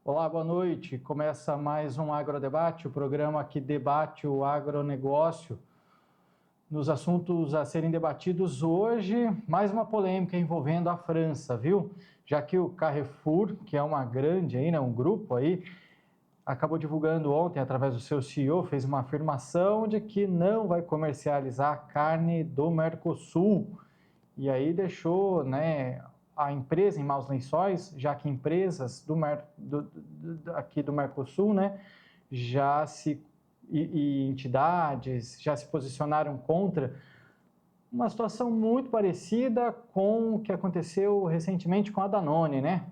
Olá, boa noite. Começa mais um Agrodebate, o programa que debate o agronegócio. Nos assuntos a serem debatidos hoje, mais uma polêmica envolvendo a França, viu? Já que o Carrefour, que é uma grande aí, né, um grupo aí, acabou divulgando ontem, através do seu CEO, fez uma afirmação de que não vai comercializar carne do Mercosul. E aí deixou, né, a empresa em maus lençóis, já que empresas aqui do Mercosul, né, já se e entidades já se posicionaram contra uma situação muito parecida com o que aconteceu recentemente com a Danone, né?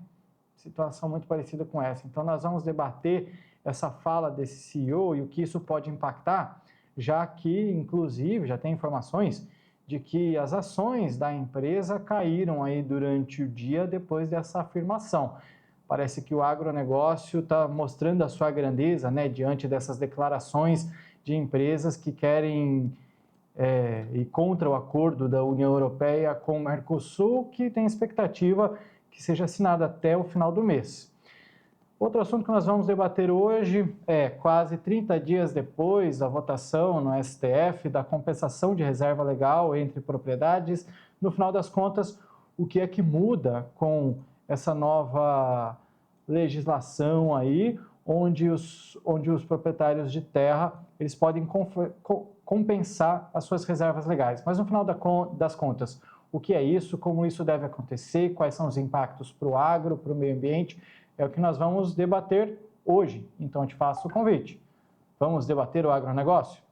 Situação muito parecida com essa. Então nós vamos debater essa fala desse CEO e o que isso pode impactar, já que, inclusive, já tem informações de que as ações da empresa caíram aí durante o dia depois dessa afirmação. Parece que o agronegócio está mostrando a sua grandeza, né, diante dessas declarações de empresas que querem ir contra o acordo da União Europeia com o Mercosul, que tem expectativa que seja assinado até o final do mês. Outro assunto que nós vamos debater hoje é, quase 30 dias depois da votação no STF da compensação de reserva legal entre propriedades, no final das contas, o que é que muda com essa nova legislação aí, onde os proprietários de terra eles podem compensar as suas reservas legais. Mas no final das contas, o que é isso, como isso deve acontecer, quais são os impactos para o agro, para o meio ambiente, é o que nós vamos debater hoje. Então, eu te faço o convite. Vamos debater o agronegócio?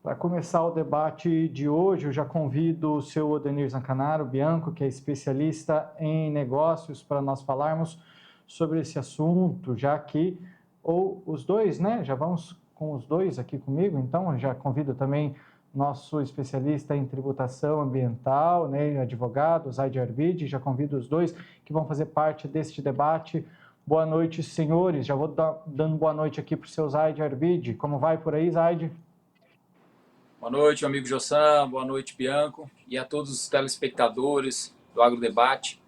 Para começar o debate de hoje, eu já convido o seu Odenir Zancanaro Bianco, que é especialista em negócios, para nós falarmos sobre esse assunto, já que, ou os dois, né? Já vamos com os dois aqui comigo, então eu já convido também nosso especialista em tributação ambiental, né, advogado, Zaid Arvid, já convido os dois que vão fazer parte deste debate. Boa noite, senhores. Já vou dando boa noite aqui para o seu Zaid Arvid. Como vai por aí, Zaid? Boa noite, meu amigo Jossan, boa noite, Bianco, e a todos os telespectadores do Agrodebate.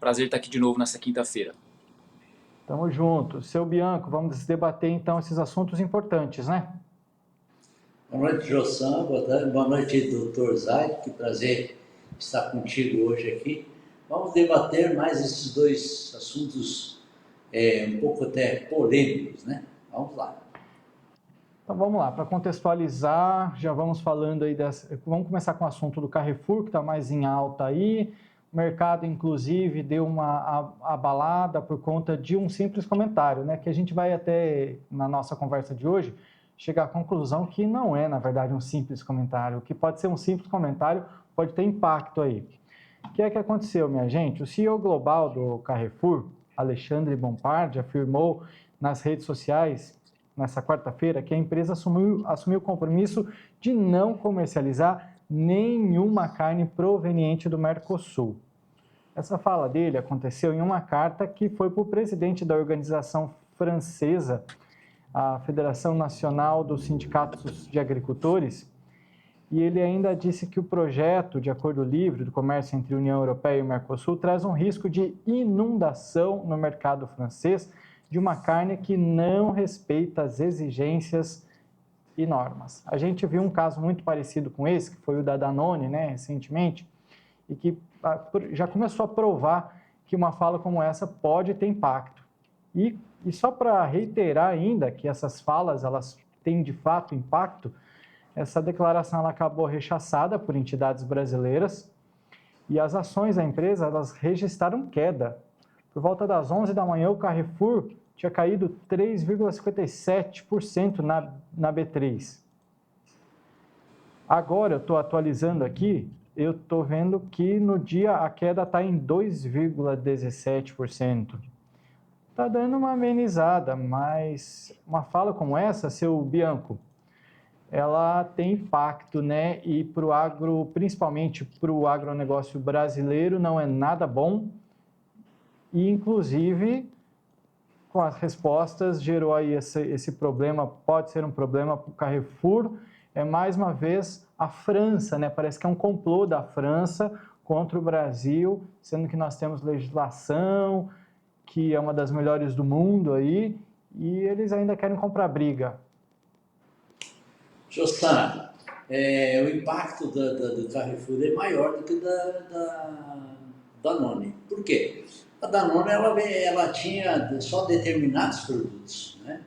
Prazer estar aqui de novo nessa quinta-feira. Tamo junto. Seu Bianco, vamos debater então esses assuntos importantes, né? Boa noite, Jossan, boa noite, doutor Zaid, que prazer estar contigo hoje aqui. Vamos debater mais esses dois assuntos um pouco até polêmicos, né? Vamos lá. Então vamos lá, para contextualizar, já vamos falando aí vamos começar com o assunto do Carrefour, que está mais em alta aí. O mercado, inclusive, deu uma abalada por conta de um simples comentário, né? Que a gente vai até, na nossa conversa de hoje, chegar à conclusão que não é, na verdade, um simples comentário. O que pode ser um simples comentário pode ter impacto aí. O que é que aconteceu, minha gente? O CEO global do Carrefour, Alexandre Bompard, afirmou nas redes sociais nessa quarta-feira que a empresa assumiu o compromisso de não comercializar nenhuma carne proveniente do Mercosul. Essa fala dele aconteceu em uma carta que foi para o presidente da organização francesa, a Federação Nacional dos Sindicatos de Agricultores, e ele ainda disse que o projeto de acordo livre do comércio entre a União Europeia e o Mercosul traz um risco de inundação no mercado francês de uma carne que não respeita as exigências e normas. A gente viu um caso muito parecido com esse, que foi o da Danone, né, recentemente, e que já começou a provar que uma fala como essa pode ter impacto. E só para reiterar ainda que essas falas elas têm de fato impacto, essa declaração ela acabou rechaçada por entidades brasileiras e as ações da empresa elas registraram queda. Por volta das 11 da manhã, o Carrefour tinha caído 3,57% na B3. Agora, eu estou atualizando aqui, eu estou vendo que no dia a queda está em 2,17%. Está dando uma amenizada, mas uma fala como essa, seu Bianco, ela tem impacto, né? E para o agro, principalmente para o agronegócio brasileiro, não é nada bom. E, inclusive, com as respostas, gerou aí esse problema, pode ser um problema para o Carrefour é mais uma vez a França, né? Parece que é um complô da França contra o Brasil, sendo que nós temos legislação, que é uma das melhores do mundo aí, e eles ainda querem comprar briga. Jossan, o impacto do Carrefour é maior do que da Danone. Por quê? A Danone ela tinha só determinados produtos, né?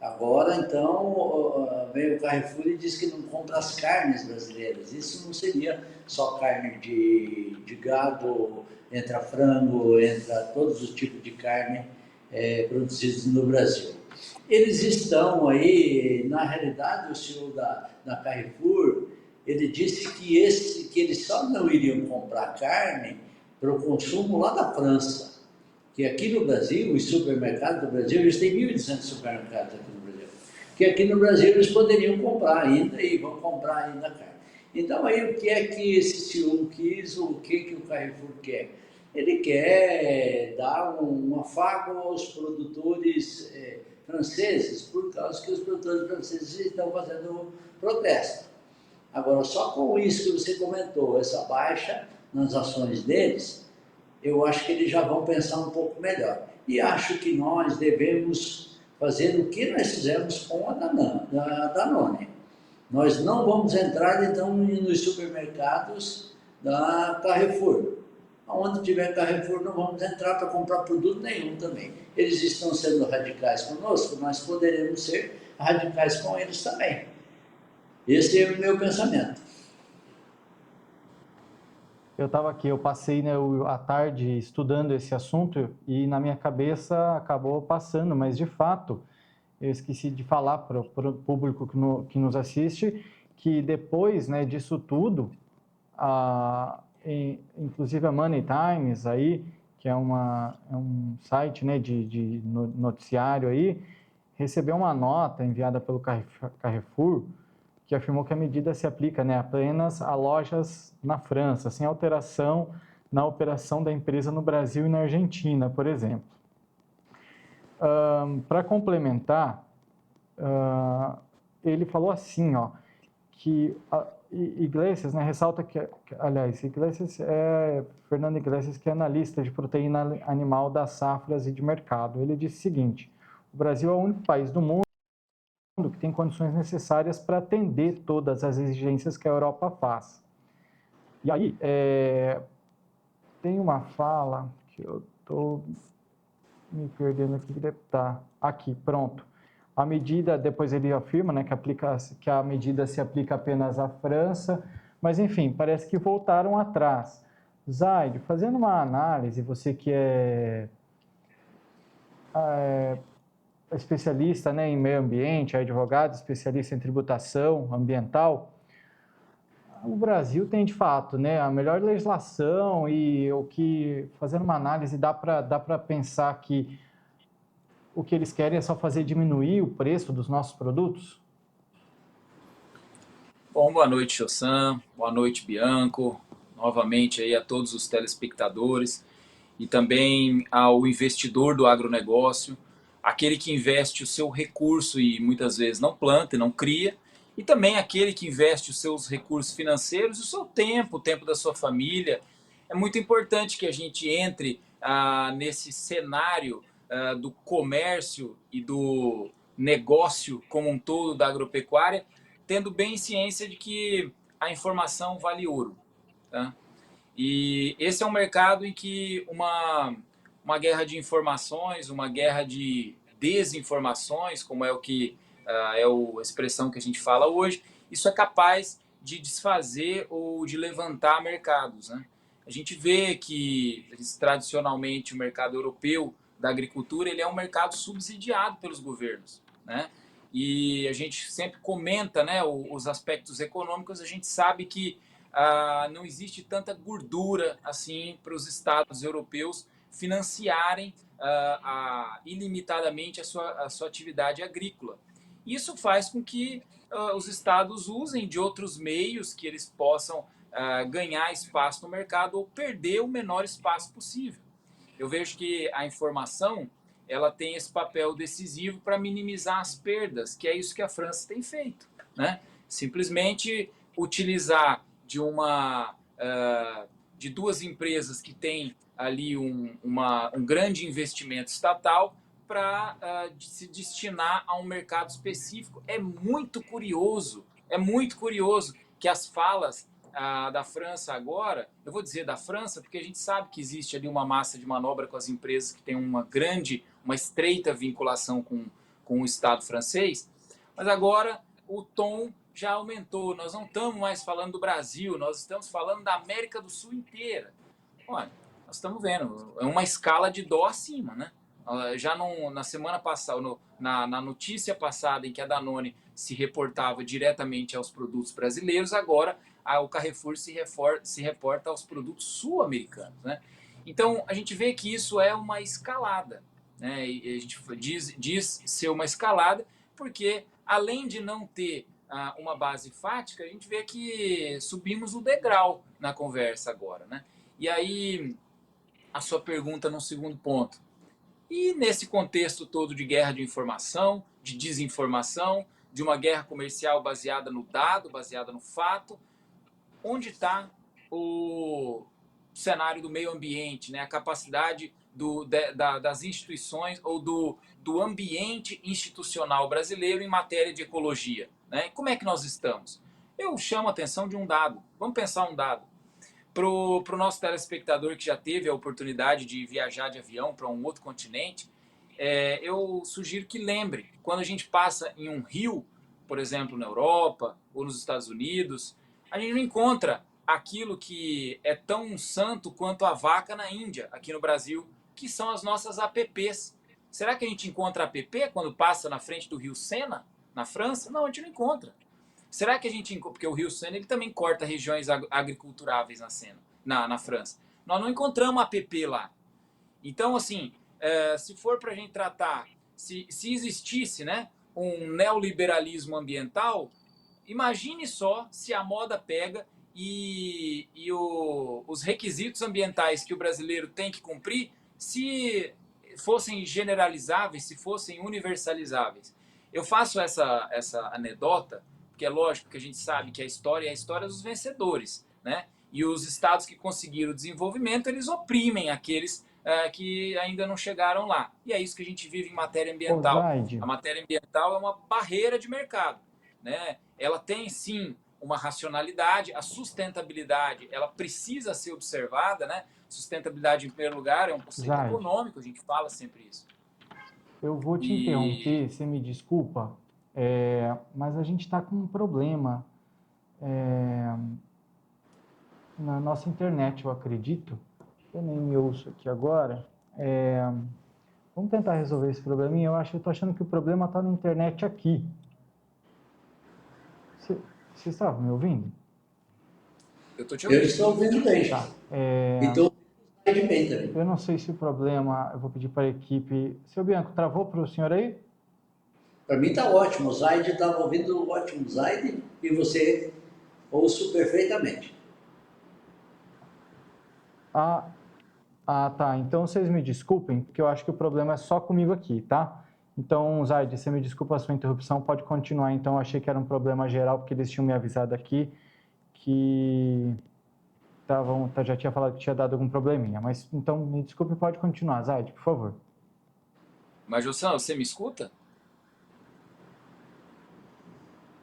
Agora, então, vem o Carrefour e diz que não compra as carnes brasileiras. Isso não seria só carne de gado, entra frango, entra todos os tipos de carne produzidos no Brasil. Eles estão aí, na realidade, o senhor da Carrefour, ele disse que eles só não iriam comprar carne para o consumo lá da França. Que aqui no Brasil, os supermercados do Brasil, eles têm 1.200 supermercados aqui no Brasil, que aqui no Brasil eles poderiam comprar ainda e vão comprar ainda carne. Então aí o que é que esse C1 quis, o que o Carrefour quer? Ele quer dar um afago aos produtores franceses, por causa que os produtores franceses estão fazendo protesto. Agora, só com isso que você comentou, essa baixa nas ações deles, eu acho que eles já vão pensar um pouco melhor. E acho que nós devemos fazer o que nós fizemos com a Danone. Nós não vamos entrar, então, nos supermercados da Carrefour. Onde tiver Carrefour, não vamos entrar para comprar produto nenhum também. Eles estão sendo radicais conosco, nós poderemos ser radicais com eles também. Esse é o meu pensamento. Eu estava aqui, eu passei, né, a tarde estudando esse assunto e na minha cabeça acabou passando, mas de fato eu esqueci de falar para o público que nos assiste que depois, né, disso tudo, inclusive a Money Times aí, que é um site, né, de noticiário aí, recebeu uma nota enviada pelo Carrefour que afirmou que a medida se aplica, né, apenas a lojas na França, sem alteração na operação da empresa no Brasil e na Argentina, por exemplo. Para complementar, ele falou assim, ó, que Iglesias, né, ressalta que, aliás, Fernando Iglesias, que é analista de proteína animal das safras e de mercado. Ele disse o seguinte: o Brasil é o único país do mundo que tem condições necessárias para atender todas as exigências que a Europa faz. E aí, tem uma fala que eu estou me perdendo aqui, deve estar aqui, pronto. A medida, depois ele afirma, né, que a medida se aplica apenas à França, mas enfim, parece que voltaram atrás. Zaid, fazendo uma análise, você que é especialista, né, em meio ambiente, advogado, especialista em tributação ambiental, o Brasil tem de fato, né, a melhor legislação e fazendo uma análise dá para pensar que o que eles querem é só fazer diminuir o preço dos nossos produtos? Bom, boa noite, Jossan, boa noite, Bianco, novamente aí a todos os telespectadores e também ao investidor do agronegócio, aquele que investe o seu recurso e muitas vezes não planta e não cria, e também aquele que investe os seus recursos financeiros, o seu tempo, o tempo da sua família. É muito importante que a gente entre nesse cenário do comércio e do negócio como um todo da agropecuária, tendo bem ciência de que a informação vale ouro. Tá? E esse é um mercado em que uma guerra de informações, uma guerra de desinformações, como é o que a expressão que a gente fala hoje, isso é capaz de desfazer ou de levantar mercados. Né? A gente vê que tradicionalmente o mercado europeu da agricultura ele é um mercado subsidiado pelos governos. Né? E a gente sempre comenta, né, os aspectos econômicos, a gente sabe que não existe tanta gordura assim para os estados europeus financiarem ilimitadamente a sua atividade agrícola. Isso faz com que os estados usem de outros meios que eles possam ganhar espaço no mercado ou perder o menor espaço possível. Eu vejo que a informação ela tem esse papel decisivo para minimizar as perdas, que é isso que a França tem feito. Né? Simplesmente utilizar de duas empresas que têm ali um grande investimento estatal para se destinar a um mercado específico. É muito curioso que as falas da França agora, eu vou dizer da França porque a gente sabe que existe ali uma massa de manobra com as empresas que tem uma estreita vinculação com o Estado francês, mas agora o tom já aumentou. Nós não estamos mais falando do Brasil, nós estamos falando da América do Sul inteira. Olha, nós estamos vendo, é uma escala de dó acima, né? Já na semana passada, na notícia passada em que a Danone se reportava diretamente aos produtos brasileiros, agora o Carrefour se reporta aos produtos sul-americanos, né? Então, a gente vê que isso é uma escalada, né? E a gente diz ser uma escalada porque, além de não ter uma base fática, a gente vê que subimos o degrau na conversa agora, né? E aí, a sua pergunta no segundo ponto. E nesse contexto todo de guerra de informação, de desinformação, de uma guerra comercial baseada no dado, baseada no fato, onde está o cenário do meio ambiente, né? A capacidade das instituições ou do ambiente institucional brasileiro em matéria de ecologia, né? Como é que nós estamos? Eu chamo a atenção de um dado. Vamos pensar um dado. Para o nosso telespectador que já teve a oportunidade de viajar de avião para um outro continente, eu sugiro que lembre, quando a gente passa em um rio, por exemplo, na Europa ou nos Estados Unidos, a gente não encontra aquilo que é tão santo quanto a vaca na Índia, aqui no Brasil, que são as nossas APPs. Será que a gente encontra APP quando passa na frente do rio Sena, na França? Não, a gente não encontra. Será que a gente encontra, porque o rio Sena ele também corta regiões agriculturáveis na França. Nós não encontramos APP lá. Então, assim, se for para a gente tratar, se existisse, né, um neoliberalismo ambiental, imagine só se a moda pega e os requisitos ambientais que o brasileiro tem que cumprir, se fossem generalizáveis, se fossem universalizáveis. Eu faço essa anedota, porque é lógico que a gente sabe que a história é a história dos vencedores, né? E os estados que conseguiram o desenvolvimento, eles oprimem aqueles que ainda não chegaram lá. E é isso que a gente vive em matéria ambiental. Zaid, A matéria ambiental é uma barreira de mercado, né? Ela tem, sim, uma racionalidade, a sustentabilidade, ela precisa ser observada, né? Sustentabilidade, em primeiro lugar, é um conceito Zaid, econômico, a gente fala sempre isso. eu vou te interromper, você me desculpa, mas a gente está com um problema na nossa internet, eu acredito. Eu nem me ouço aqui agora. Vamos tentar resolver esse probleminha. Eu estou achando que o problema está na internet aqui. Você estava me ouvindo? Eu estou te ouvindo. Eu estou ouvindo bem. Tá. Então, de bem também. Eu não sei se o problema, eu vou pedir para a equipe. Seu Bianco, travou para o senhor aí? Para mim está ótimo. O Zaid estava ouvindo o ótimo Zaid e você ouço perfeitamente. Tá. Então vocês me desculpem, porque eu acho que o problema é só comigo aqui, tá? Então, Zaid, você me desculpa a sua interrupção, pode continuar. Então, eu achei que era um problema geral, porque eles tinham me avisado aqui que já tinha falado que tinha dado algum probleminha. Mas, então, me desculpe, pode continuar, Zaid, por favor. Mas, Jussão, você me escuta?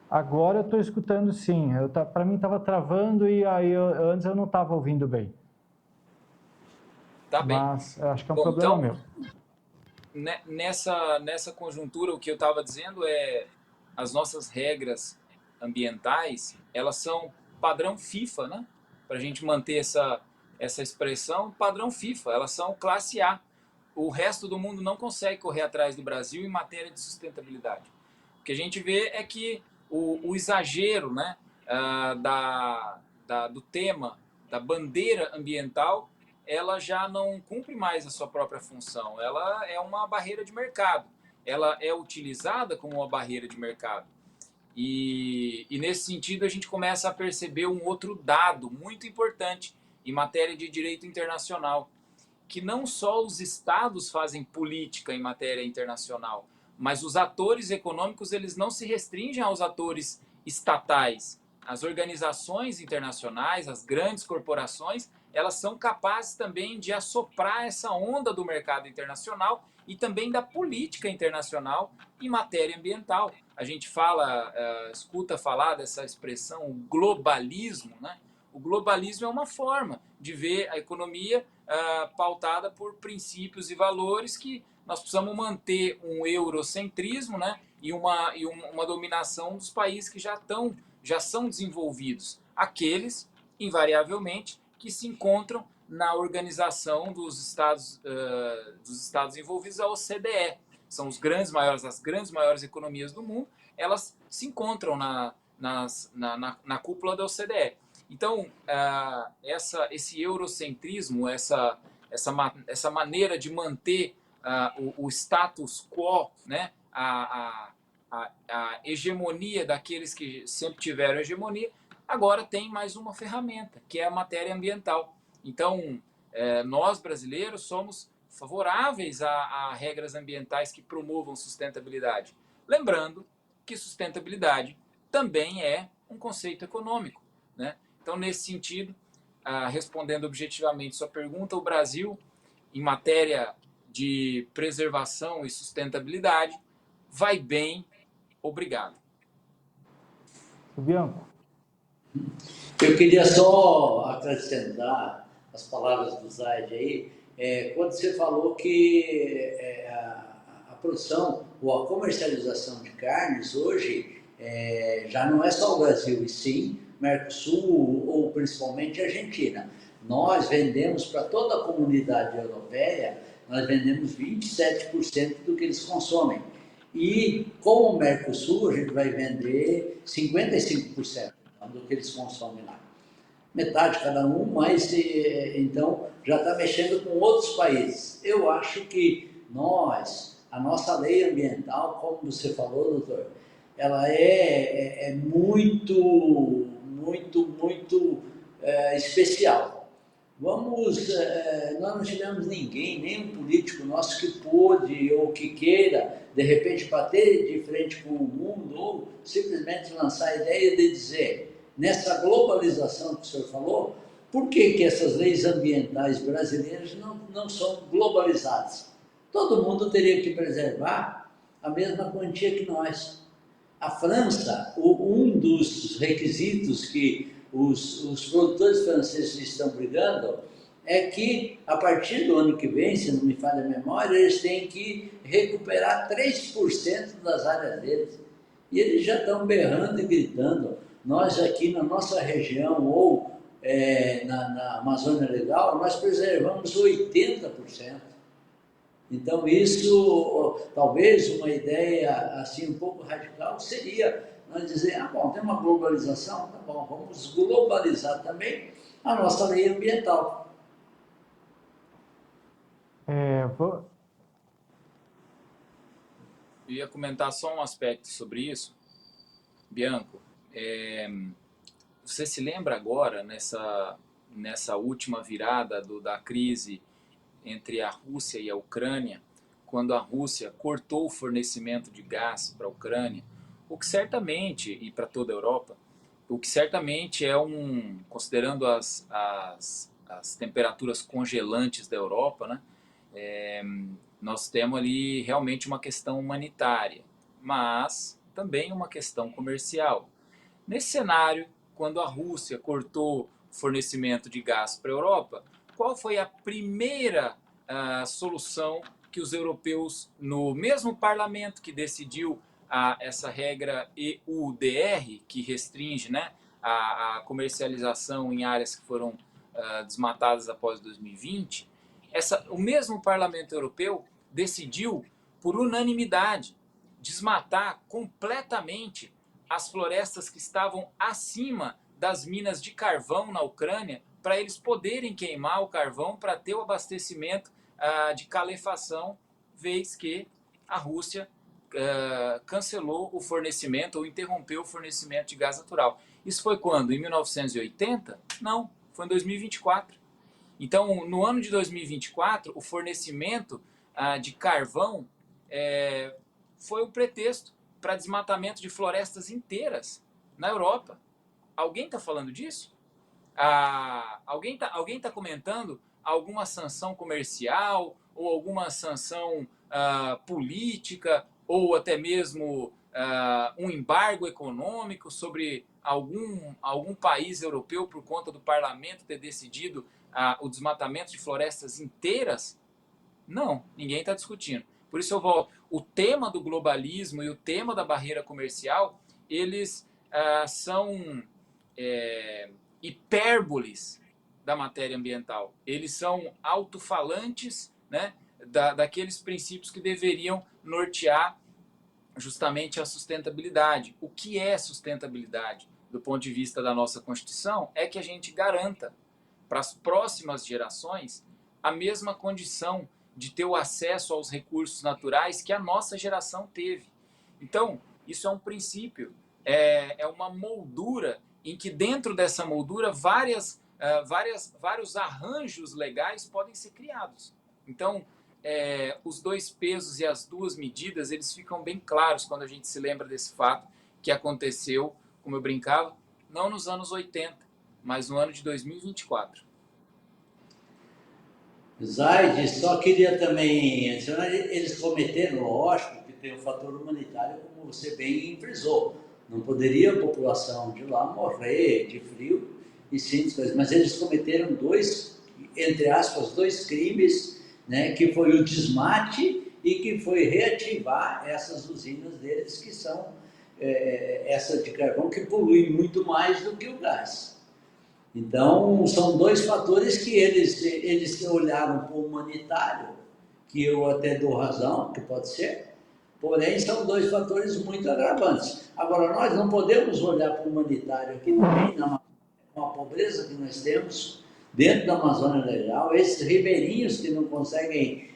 Agora eu estou escutando sim. Para mim estava travando e aí antes eu não estava ouvindo bem. Tá bem. Mas eu acho que é um problema meu. Nessa conjuntura, o que eu estava dizendo é as nossas regras ambientais, elas são padrão FIFA, né? Para a gente manter essa expressão, padrão FIFA, elas são classe A. O resto do mundo não consegue correr atrás do Brasil em matéria de sustentabilidade. O que a gente vê é que o exagero, né, do tema, da bandeira ambiental, ela já não cumpre mais a sua própria função. Ela é uma barreira de mercado. Ela é utilizada como uma barreira de mercado. E nesse sentido, a gente começa a perceber um outro dado muito importante em matéria de direito internacional, que não só os estados fazem política em matéria internacional, mas os atores econômicos eles não se restringem aos atores estatais, as organizações internacionais, as grandes corporações, elas são capazes também de assoprar essa onda do mercado internacional e também da política internacional em matéria ambiental. A gente fala, escuta falar dessa expressão globalismo, né? O globalismo é uma forma de ver a economia pautada por princípios e valores que nós precisamos manter um eurocentrismo, né? E uma dominação dos países que já são desenvolvidos. Aqueles, invariavelmente, que se encontram na organização dos Estados envolvidos, a OCDE. São as grandes maiores economias do mundo, elas se encontram na cúpula da OCDE. Então, esse eurocentrismo, essa maneira de manter o status quo, né? a hegemonia daqueles que sempre tiveram hegemonia, agora tem mais uma ferramenta, que é a matéria ambiental. Então, nós brasileiros somos favoráveis a regras ambientais que promovam sustentabilidade. Lembrando que sustentabilidade também é um conceito econômico, né? Então, nesse sentido, respondendo objetivamente sua pergunta, o Brasil, em matéria de preservação e sustentabilidade, vai bem, obrigado. Bianco. Eu queria só acrescentar as palavras do Zaid aí, quando você falou que a produção ou a comercialização de carnes hoje já não é só o Brasil, e sim Mercosul ou principalmente Argentina. Nós vendemos para toda a comunidade europeia, nós vendemos 27% do que eles consomem. E com o Mercosul a gente vai vender 55% do que eles consomem lá. Metade cada um, mas então já está mexendo com outros países. Eu acho que a nossa lei ambiental, como você falou, doutor, ela é muito especial. Nós não tivemos ninguém, nenhum político nosso que pôde ou que queira, de repente, bater de frente com o mundo ou simplesmente lançar a ideia de dizer, nessa globalização que o senhor falou, por que essas leis ambientais brasileiras não são globalizadas? Todo mundo teria que preservar a mesma quantia que nós. A França, um dos requisitos que os produtores franceses estão brigando é que, a partir do ano que vem, se não me falha a memória, eles têm que recuperar 3% das áreas deles. E eles já estão berrando e gritando. Nós aqui na nossa região, ou na Amazônia Legal, nós preservamos 80%. Então, isso, talvez uma ideia assim um pouco radical seria nós dizer, bom, tem uma globalização, tá bom, vamos globalizar também a nossa lei ambiental. Eu ia comentar só um aspecto sobre isso, Bianco. Você se lembra agora, nessa última virada da crise entre a Rússia e a Ucrânia, quando a Rússia cortou o fornecimento de gás para a Ucrânia, o que certamente, e para toda a Europa, o que certamente considerando as temperaturas congelantes da Europa, né, nós temos ali realmente uma questão humanitária, mas também uma questão comercial. Nesse cenário, quando a Rússia cortou o fornecimento de gás para a Europa, qual foi a primeira solução que os europeus, no mesmo parlamento que decidiu essa regra EUDR, que restringe, né, a comercialização em áreas que foram desmatadas após 2020, o mesmo parlamento europeu decidiu, por unanimidade, desmatar completamente as florestas que estavam acima das minas de carvão na Ucrânia, para eles poderem queimar o carvão para ter o abastecimento de calefação, vez que a Rússia cancelou o fornecimento ou interrompeu o fornecimento de gás natural. Isso foi quando? Em 1980? Não, foi em 2024. Então, no ano de 2024, o fornecimento de carvão foi o pretexto para desmatamento de florestas inteiras na Europa. Alguém está falando disso? Alguém tá comentando alguma sanção comercial ou alguma sanção política ou até mesmo um embargo econômico sobre algum país europeu por conta do parlamento ter decidido o desmatamento de florestas inteiras? Não, ninguém está discutindo. Por isso eu volto. O tema do globalismo e o tema da barreira comercial, eles são hipérboles da matéria ambiental. Eles são alto-falantes, né, daqueles princípios que deveriam nortear justamente a sustentabilidade. O que é sustentabilidade? Do ponto de vista da nossa Constituição, é que a gente garanta para as próximas gerações a mesma condição de ter o acesso aos recursos naturais que a nossa geração teve. Então, isso é um princípio, é uma moldura em que dentro dessa moldura vários arranjos legais podem ser criados. Então, os dois pesos e as duas medidas, eles ficam bem claros quando a gente se lembra desse fato que aconteceu, como eu brincava, não nos anos 80, mas no ano de 2024. Zaid, só queria também adicionar, eles cometeram, lógico, que tem o fator humanitário, como você bem frisou. Não poderia a população de lá morrer de frio e sim, mas eles cometeram dois, entre aspas, dois crimes, né, que foi o desmate e que foi reativar essas usinas deles, que são essa de carvão, que polui muito mais do que o gás. Então, são dois fatores que eles olharam para o humanitário, que eu até dou razão, que pode ser, porém são dois fatores muito agravantes. Agora, nós não podemos olhar para o humanitário aqui também, com a pobreza que nós temos dentro da Amazônia Legal, esses ribeirinhos que não conseguem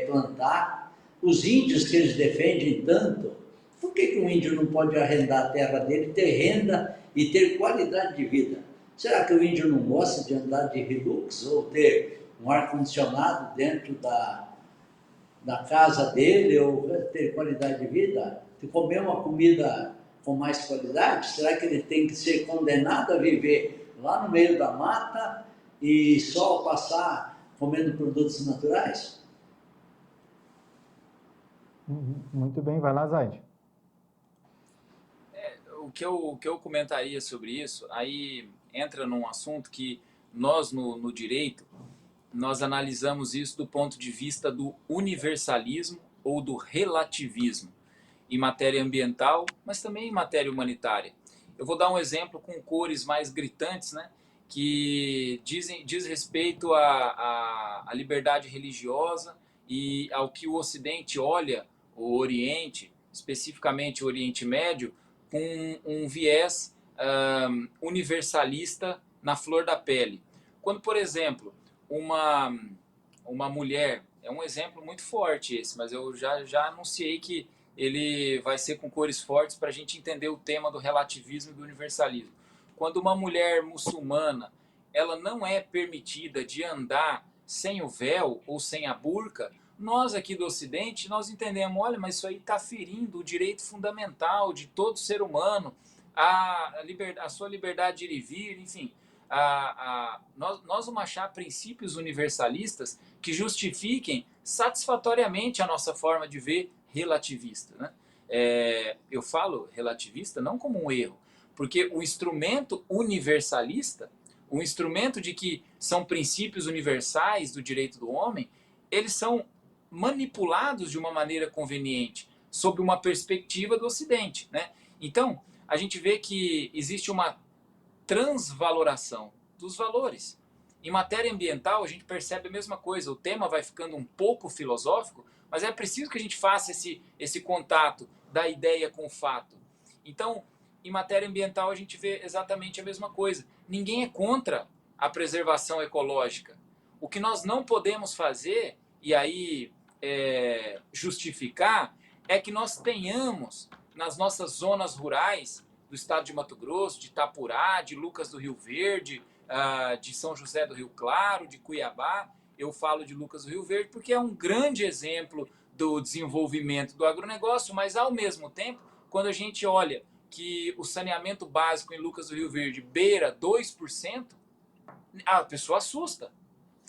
plantar, os índios que eles defendem tanto. Por que o índio não pode arrendar a terra dele, ter renda e ter qualidade de vida? Será que o índio não gosta de andar de Hilux ou ter um ar-condicionado dentro da casa dele ou ter qualidade de vida? De comer uma comida com mais qualidade? Será que ele tem que ser condenado a viver lá no meio da mata e só passar comendo produtos naturais? Muito bem, vai lá, Zaid. O que eu comentaria sobre isso, aí entra num assunto que nós no direito, nós analisamos isso do ponto de vista do universalismo ou do relativismo em matéria ambiental, mas também em matéria humanitária. Eu vou dar um exemplo com cores mais gritantes, né, que diz respeito à liberdade religiosa e ao que o Ocidente olha, o Oriente, especificamente o Oriente Médio, com um viés universalista na flor da pele. Quando, por exemplo, uma mulher, é um exemplo muito forte esse, mas eu já anunciei que ele vai ser com cores fortes para a gente entender o tema do relativismo e do universalismo. Quando uma mulher muçulmana, ela não é permitida de andar sem o véu ou sem a burca, nós aqui do Ocidente, nós entendemos, olha, mas isso aí está ferindo o direito fundamental de todo ser humano, a sua liberdade de ir e vir, enfim. Nós vamos achar princípios universalistas que justifiquem satisfatoriamente a nossa forma de ver relativista, né? Eu falo relativista não como um erro, porque o instrumento universalista, o instrumento de que são princípios universais do direito do homem, eles são manipulados de uma maneira conveniente, sob uma perspectiva do Ocidente, né? Então, a gente vê que existe uma transvaloração dos valores. Em matéria ambiental, a gente percebe a mesma coisa. O tema vai ficando um pouco filosófico, mas é preciso que a gente faça esse contato da ideia com o fato. Então, em matéria ambiental, a gente vê exatamente a mesma coisa. Ninguém é contra a preservação ecológica. O que nós não podemos fazer, e aí justificar, é que nós tenhamos nas nossas zonas rurais do estado de Mato Grosso, de Itapurá, de Lucas do Rio Verde, de São José do Rio Claro, de Cuiabá. Eu falo de Lucas do Rio Verde porque é um grande exemplo do desenvolvimento do agronegócio, mas ao mesmo tempo, quando a gente olha que o saneamento básico em Lucas do Rio Verde beira 2%, a pessoa assusta.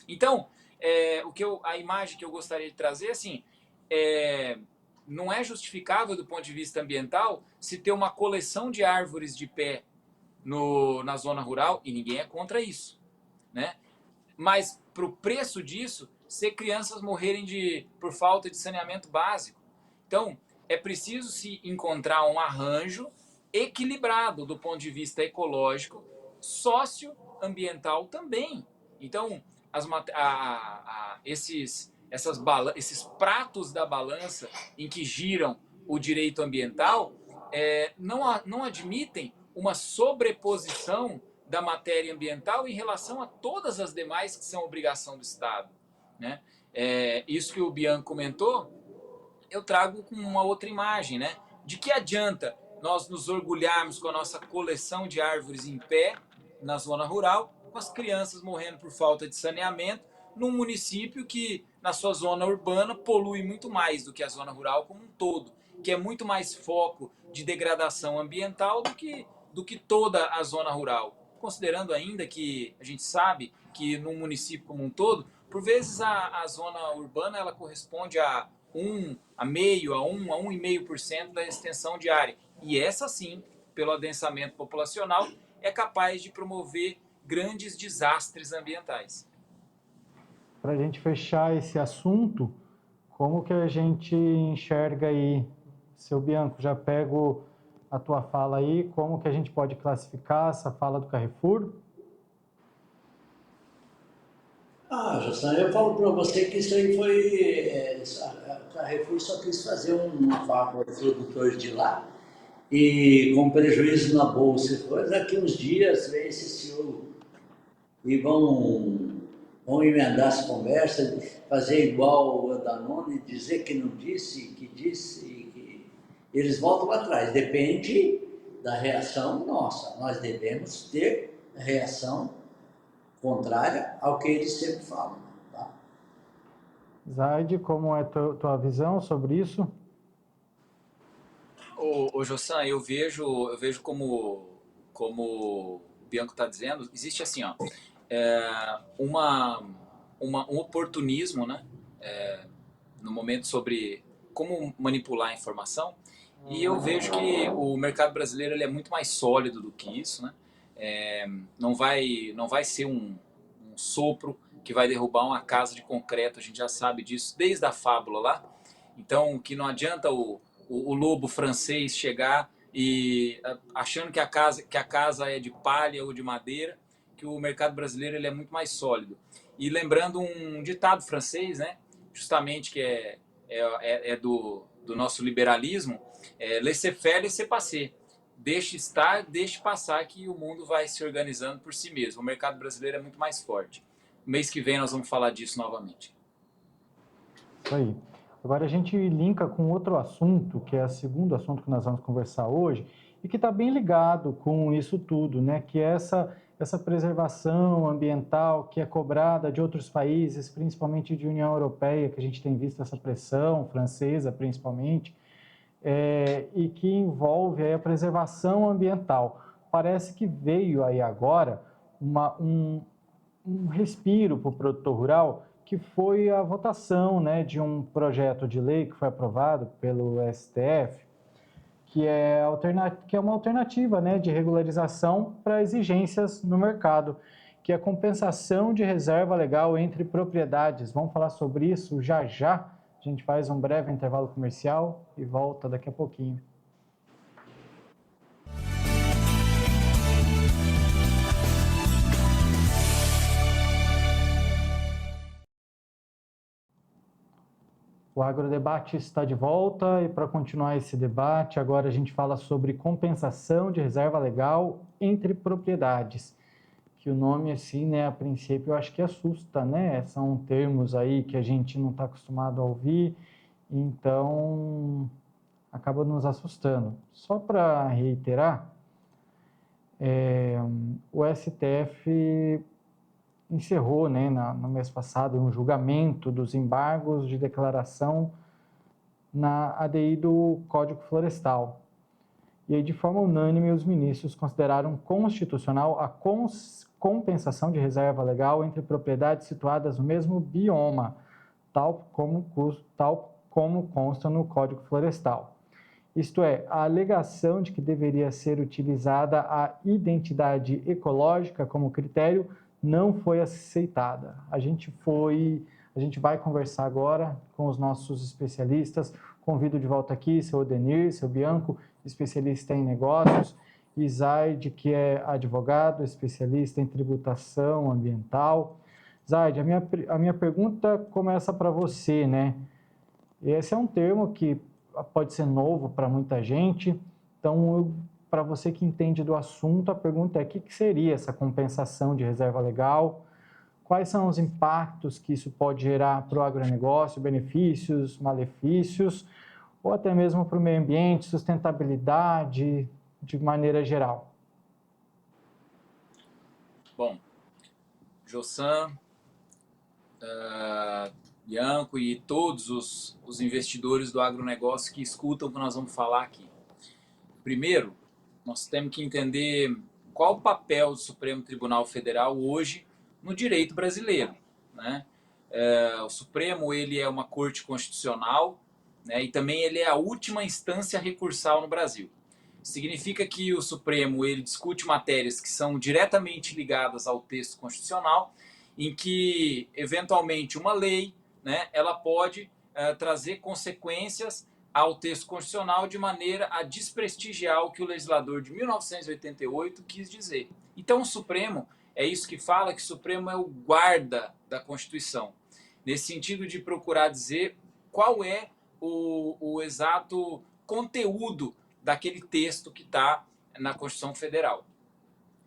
Então, a imagem que eu gostaria de trazer, assim, não é justificável do ponto de vista ambiental se ter uma coleção de árvores de pé na zona rural, e ninguém é contra isso, né? Mas para o preço disso, ser crianças morrerem por falta de saneamento básico. Então, é preciso se encontrar um arranjo equilibrado do ponto de vista ecológico, socioambiental também. Então, esses pratos da balança em que giram o direito ambiental não admitem uma sobreposição da matéria ambiental em relação a todas as demais que são obrigação do Estado, né? Isso que o Bianco comentou, eu trago com uma outra imagem, né? De que adianta nós nos orgulharmos com a nossa coleção de árvores em pé na zona rural, com as crianças morrendo por falta de saneamento, num município que, na sua zona urbana, polui muito mais do que a zona rural como um todo, que é muito mais foco de degradação ambiental do que toda a zona rural. Considerando ainda que a gente sabe que num município como um todo, por vezes a zona urbana ela corresponde a 1,5% da extensão de área. E essa sim, pelo adensamento populacional, é capaz de promover grandes desastres ambientais. Para a gente fechar esse assunto, como que a gente enxerga aí, seu Bianco, já pego a tua fala aí, como que a gente pode classificar essa fala do Carrefour? Jossan, eu falo para você que isso aí foi... o Carrefour só quis fazer um favor aos produtores de lá, e com prejuízo na bolsa. Daqui uns dias vem esse CEO e vão emendar essa conversa, fazer igual o Danone, dizer que não disse, que disse, e que eles voltam atrás. Depende da reação nossa. Nós devemos ter reação contrária ao que eles sempre falam. Tá? Zaide, como é tua visão sobre isso? Ô Jossan, eu vejo como o Bianco está dizendo, existe assim, ó, um oportunismo, né, no momento sobre como manipular a informação, e eu vejo que o mercado brasileiro ele é muito mais sólido do que isso, né? Não vai ser um sopro que vai derrubar uma casa de concreto, a gente já sabe disso desde a fábula lá. Então, que não adianta o lobo francês chegar e achando que a casa é de palha ou de madeira, que o mercado brasileiro ele é muito mais sólido. E lembrando um ditado francês, né, justamente que é do nosso liberalismo, laissez-faire, laissez-passer. Deixe estar, deixe passar, que o mundo vai se organizando por si mesmo. O mercado brasileiro é muito mais forte. Mês que vem nós vamos falar disso novamente. Isso aí. Agora a gente linka com outro assunto, que é o segundo assunto que nós vamos conversar hoje, e que está bem ligado com isso tudo, né? Que é essa preservação ambiental que é cobrada de outros países, principalmente de União Europeia, que a gente tem visto essa pressão, francesa principalmente, e que envolve aí a preservação ambiental. Parece que veio aí agora um respiro para o produtor rural, que foi a votação, né, de um projeto de lei que foi aprovado pelo STF, que é uma alternativa, né, de regularização para exigências no mercado, que é a compensação de reserva legal entre propriedades. Vamos falar sobre isso já já. A gente faz um breve intervalo comercial e volta daqui a pouquinho. O Agrodebate está de volta e para continuar esse debate, agora a gente fala sobre compensação de reserva legal entre propriedades, que o nome assim, né, a princípio eu acho que assusta, né? São termos aí que a gente não está acostumado a ouvir, então acaba nos assustando. Só para reiterar, o STF encerrou, né, no mês passado, um julgamento dos embargos de declaração na ADI do Código Florestal. E aí, de forma unânime, os ministros consideraram constitucional a compensação de reserva legal entre propriedades situadas no mesmo bioma, tal como consta no Código Florestal. Isto é, a alegação de que deveria ser utilizada a identidade ecológica como critério não foi aceitada. A gente vai conversar agora com os nossos especialistas. Convido de volta aqui seu Odenir, seu Bianco, especialista em negócios, e Zaid, que é advogado, especialista em tributação ambiental. Zaid, a minha pergunta começa para você, né? Esse é um termo que pode ser novo para muita gente, então, para você que entende do assunto, a pergunta é: o que seria essa compensação de reserva legal? Quais são os impactos que isso pode gerar para o agronegócio, benefícios, malefícios, ou até mesmo para o meio ambiente, sustentabilidade, de maneira geral? Bom, Jossan, Bianco e todos os investidores do agronegócio que escutam o que nós vamos falar aqui. Primeiro, nós temos que entender qual o papel do Supremo Tribunal Federal hoje no direito brasileiro, né? O Supremo, ele é uma corte constitucional, né? E também ele é a última instância recursal no Brasil. Significa que o Supremo, ele discute matérias que são diretamente ligadas ao texto constitucional, em que eventualmente uma lei, né, ela pode trazer consequências ao texto constitucional de maneira a desprestigiar o que o legislador de 1988 quis dizer. Então o Supremo, é isso que fala, que o Supremo é o guarda da Constituição, nesse sentido de procurar dizer qual é o exato conteúdo daquele texto que está na Constituição Federal.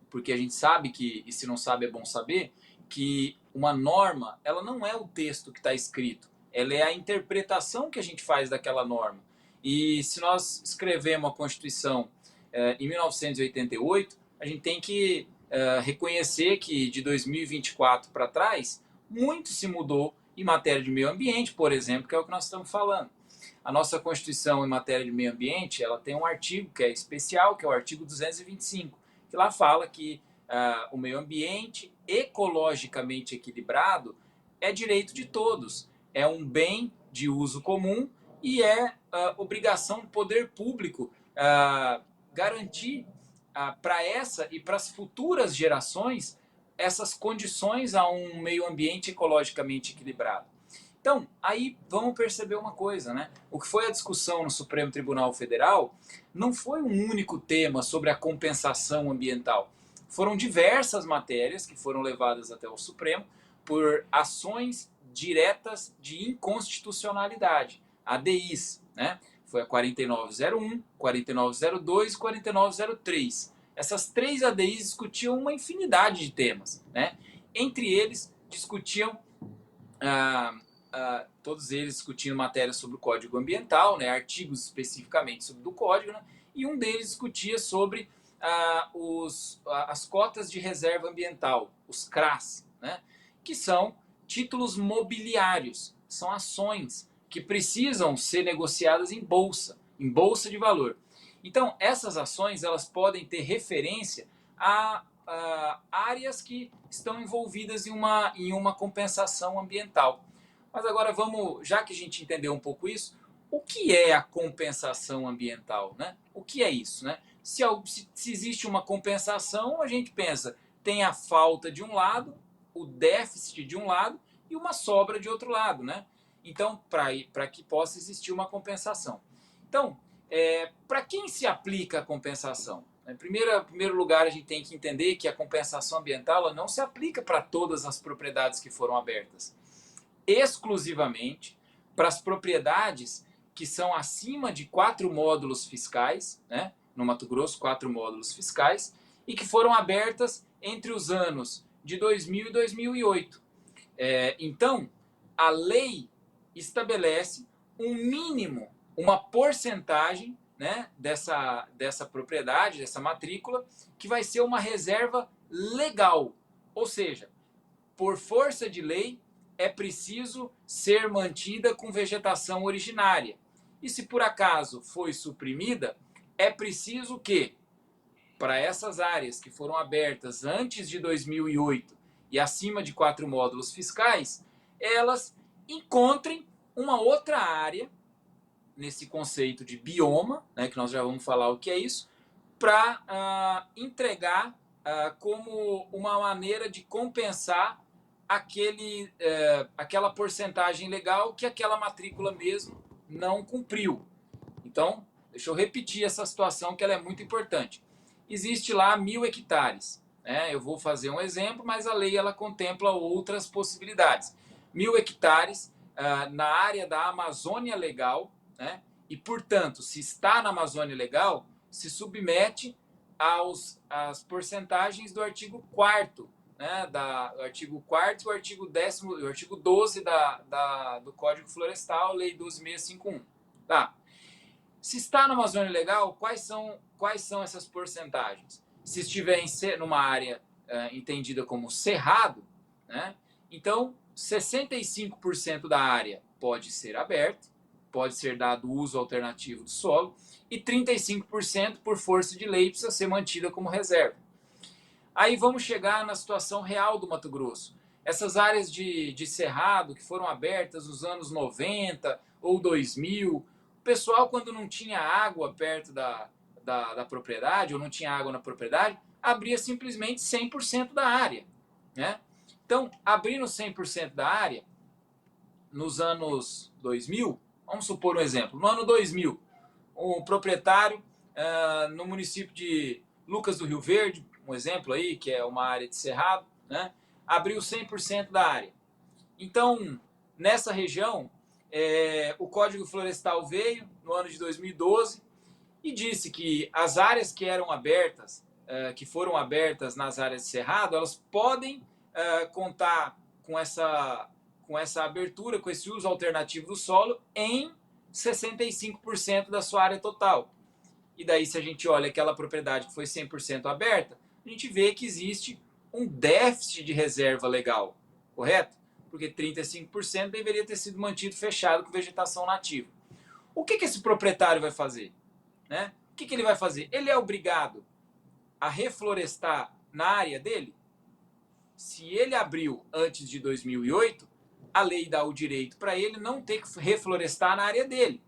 Porque a gente sabe que, e se não sabe é bom saber, que uma norma, ela não é o texto que está escrito, ela é a interpretação que a gente faz daquela norma. E se nós escrevemos a Constituição em 1988, a gente tem que reconhecer que de 2024 para trás, muito se mudou em matéria de meio ambiente, por exemplo, que é o que nós estamos falando. A nossa Constituição em matéria de meio ambiente, ela tem um artigo que é especial, que é o artigo 225, que lá fala que o meio ambiente ecologicamente equilibrado é direito de todos, é um bem de uso comum e é obrigação do poder público garantir para essa e para as futuras gerações essas condições a um meio ambiente ecologicamente equilibrado. Então, aí vamos perceber uma coisa, né? O que foi a discussão no Supremo Tribunal Federal não foi um único tema sobre a compensação ambiental. Foram diversas matérias que foram levadas até o Supremo por ações diretas de inconstitucionalidade, ADIs, né? Foi a 4901, 4902 e 4903. Essas três ADIs discutiam uma infinidade de temas, né? Entre eles, discutiam todos eles discutindo matérias sobre o Código Ambiental, né, artigos especificamente sobre o Código, né, e um deles discutia sobre as cotas de reserva ambiental, os CRAs, né, que são títulos mobiliários, são ações que precisam ser negociadas em bolsa de valor. Então, essas ações elas podem ter referência a áreas que estão envolvidas em uma compensação ambiental. Mas agora vamos, já que a gente entendeu um pouco isso, o que é a compensação ambiental, né? O que é isso, né? Se existe uma compensação, a gente pensa, tem a falta de um lado, o déficit de um lado e uma sobra de outro lado, né? Então, para que possa existir uma compensação. Então, para quem se aplica a compensação? Em primeiro lugar, a gente tem que entender que a compensação ambiental ela não se aplica para todas as propriedades que foram abertas. Exclusivamente para as propriedades que são acima de 4 módulos fiscais, né? No Mato Grosso, 4 módulos fiscais, e que foram abertas entre os anos de 2000 e 2008. Então, a lei estabelece um mínimo, uma porcentagem, né, dessa propriedade, dessa matrícula, que vai ser uma reserva legal. Ou seja, por força de lei, é preciso ser mantida com vegetação originária. E se por acaso foi suprimida, é preciso que, para essas áreas que foram abertas antes de 2008 e acima de 4 módulos fiscais, elas encontrem uma outra área nesse conceito de bioma, né, que nós já vamos falar o que é isso, para entregar como uma maneira de compensar aquela porcentagem legal que aquela matrícula mesmo não cumpriu. Então, deixa eu repetir essa situação que ela é muito importante. Existe lá 1.000 hectares. Né? Eu vou fazer um exemplo, mas a lei ela contempla outras possibilidades. 1.000 hectares na área da Amazônia Legal, né? E, portanto, se está na Amazônia Legal, se submete às porcentagens do artigo 4º, né? Do artigo 4º e o artigo 10º, o artigo 12 do Código Florestal, Lei 12.651. Tá. Se está na Amazônia Legal, quais são essas porcentagens? Se estiver numa área entendida como cerrado, né? Então, 65% da área pode ser aberta, pode ser dado uso alternativo do solo, e 35% por força de lei precisa ser mantida como reserva. Aí vamos chegar na situação real do Mato Grosso. Essas áreas de cerrado que foram abertas nos anos 90 ou 2000, o pessoal, quando não tinha água perto da propriedade, ou não tinha água na propriedade, abria simplesmente 100% da área. Né? Então, abrindo 100% da área, nos anos 2000, vamos supor um exemplo, no ano 2000, um proprietário no município de Lucas do Rio Verde, um exemplo aí, que é uma área de cerrado, né, abriu 100% da área. Então, nessa região, o Código Florestal veio no ano de 2012 e disse que as áreas que eram abertas, que foram abertas nas áreas de cerrado, elas podem contar com essa abertura, com esse uso alternativo do solo em 65% da sua área total. E daí, se a gente olha aquela propriedade que foi 100% aberta, a gente vê que existe um déficit de reserva legal, correto? Porque 35% deveria ter sido mantido fechado com vegetação nativa. O que esse proprietário vai fazer? Né? O que ele vai fazer? Ele é obrigado a reflorestar na área dele? Se ele abriu antes de 2008, a lei dá o direito para ele não ter que reflorestar na área dele.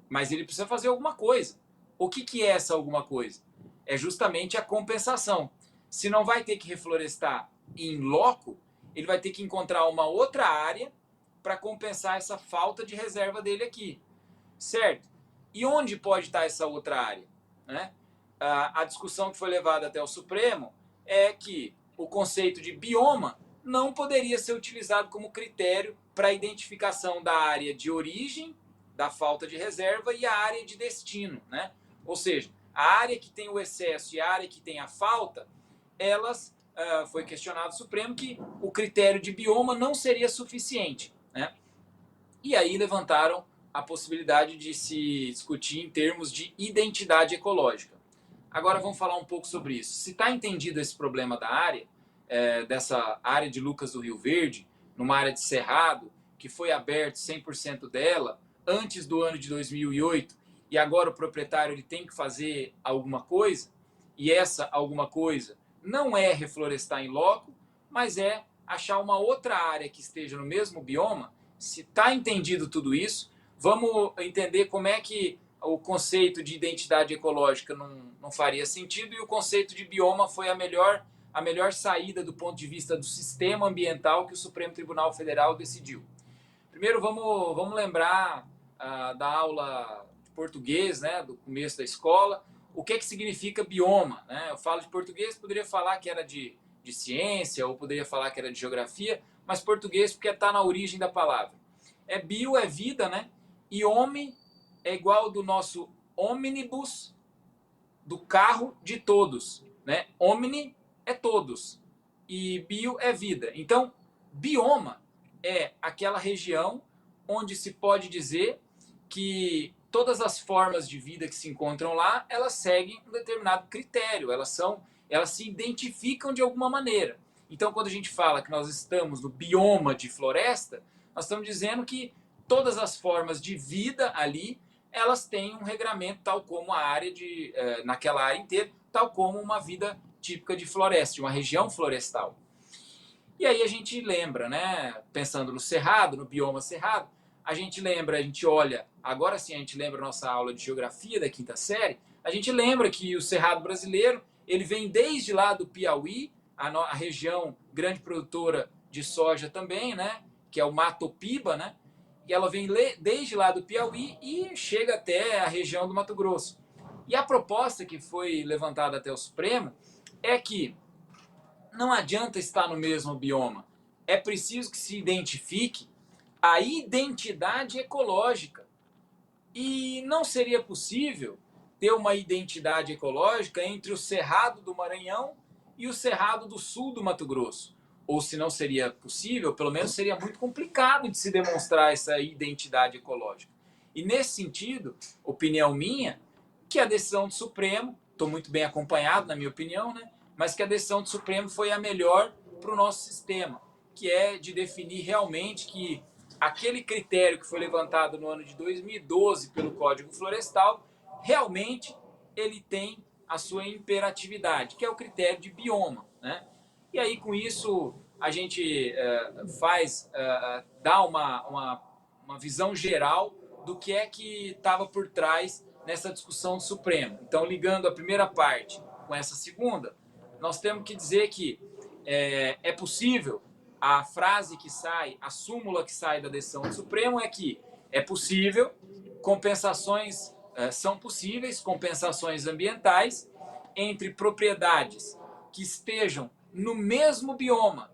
Mas ele precisa fazer alguma coisa. O que é essa alguma coisa? É justamente a compensação. Se não vai ter que reflorestar em loco, ele vai ter que encontrar uma outra área para compensar essa falta de reserva dele aqui. Certo? E onde pode estar essa outra área? Né? A discussão que foi levada até o Supremo é que o conceito de bioma não poderia ser utilizado como critério para a identificação da área de origem da falta de reserva e a área de destino, né? Ou seja, a área que tem o excesso e a área que tem a falta, elas, foi questionado no Supremo que o critério de bioma não seria suficiente, né? E aí levantaram a possibilidade de se discutir em termos de identidade ecológica. Agora vamos falar um pouco sobre isso. Se está entendido esse problema da área, dessa área de Lucas do Rio Verde, numa área de cerrado, que foi aberto 100% dela antes do ano de 2008, e agora o proprietário ele tem que fazer alguma coisa, e essa alguma coisa não é reflorestar em loco, mas é achar uma outra área que esteja no mesmo bioma. Se está entendido tudo isso, vamos entender como é que o conceito de identidade ecológica não faria sentido e o conceito de bioma foi a melhor saída do ponto de vista do sistema ambiental que o Supremo Tribunal Federal decidiu. Primeiro, vamos lembrar da aula de português, né, do começo da escola, o que significa bioma. Né? Eu falo de português, poderia falar que era de ciência ou poderia falar que era de geografia, mas português porque está na origem da palavra. Bio é vida, né? E homem é igual do nosso ônibus, do carro de todos. Né? Omni é todos e bio é vida. Então, bioma é aquela região onde se pode dizer que todas as formas de vida que se encontram lá, elas seguem um determinado critério, elas se identificam de alguma maneira. Então, quando a gente fala que nós estamos no bioma de floresta, nós estamos dizendo que todas as formas de vida ali elas têm um regramento tal como a área naquela área inteira, tal como uma vida típica de floresta, de uma região florestal. E aí a gente lembra, né, pensando no cerrado, no bioma cerrado, a gente lembra, a gente olha, agora sim a gente lembra a nossa aula de geografia da quinta série, a gente lembra que o cerrado brasileiro, ele vem desde lá do Piauí, a região grande produtora de soja também, né, que é o Mato Piba, né, e ela vem desde lá do Piauí e chega até a região do Mato Grosso. E a proposta que foi levantada até o Supremo é que não adianta estar no mesmo bioma. É preciso que se identifique a identidade ecológica. E não seria possível ter uma identidade ecológica entre o Cerrado do Maranhão e o Cerrado do Sul do Mato Grosso. Ou se não seria possível, pelo menos seria muito complicado de se demonstrar essa identidade ecológica. E nesse sentido, opinião minha, que a decisão do Supremo, estou muito bem acompanhado na minha opinião, né? Mas que a decisão do Supremo foi a melhor para o nosso sistema, que é de definir realmente que aquele critério que foi levantado no ano de 2012 pelo Código Florestal, realmente ele tem a sua imperatividade, que é o critério de bioma, né? E aí com isso a gente dá uma visão geral do que é que estava por trás nessa discussão do Supremo. Então, ligando a primeira parte com essa segunda, nós temos que dizer que é possível, a frase que sai, a súmula que sai da decisão do Supremo é que é possível, compensações são possíveis, compensações ambientais entre propriedades que estejam no mesmo bioma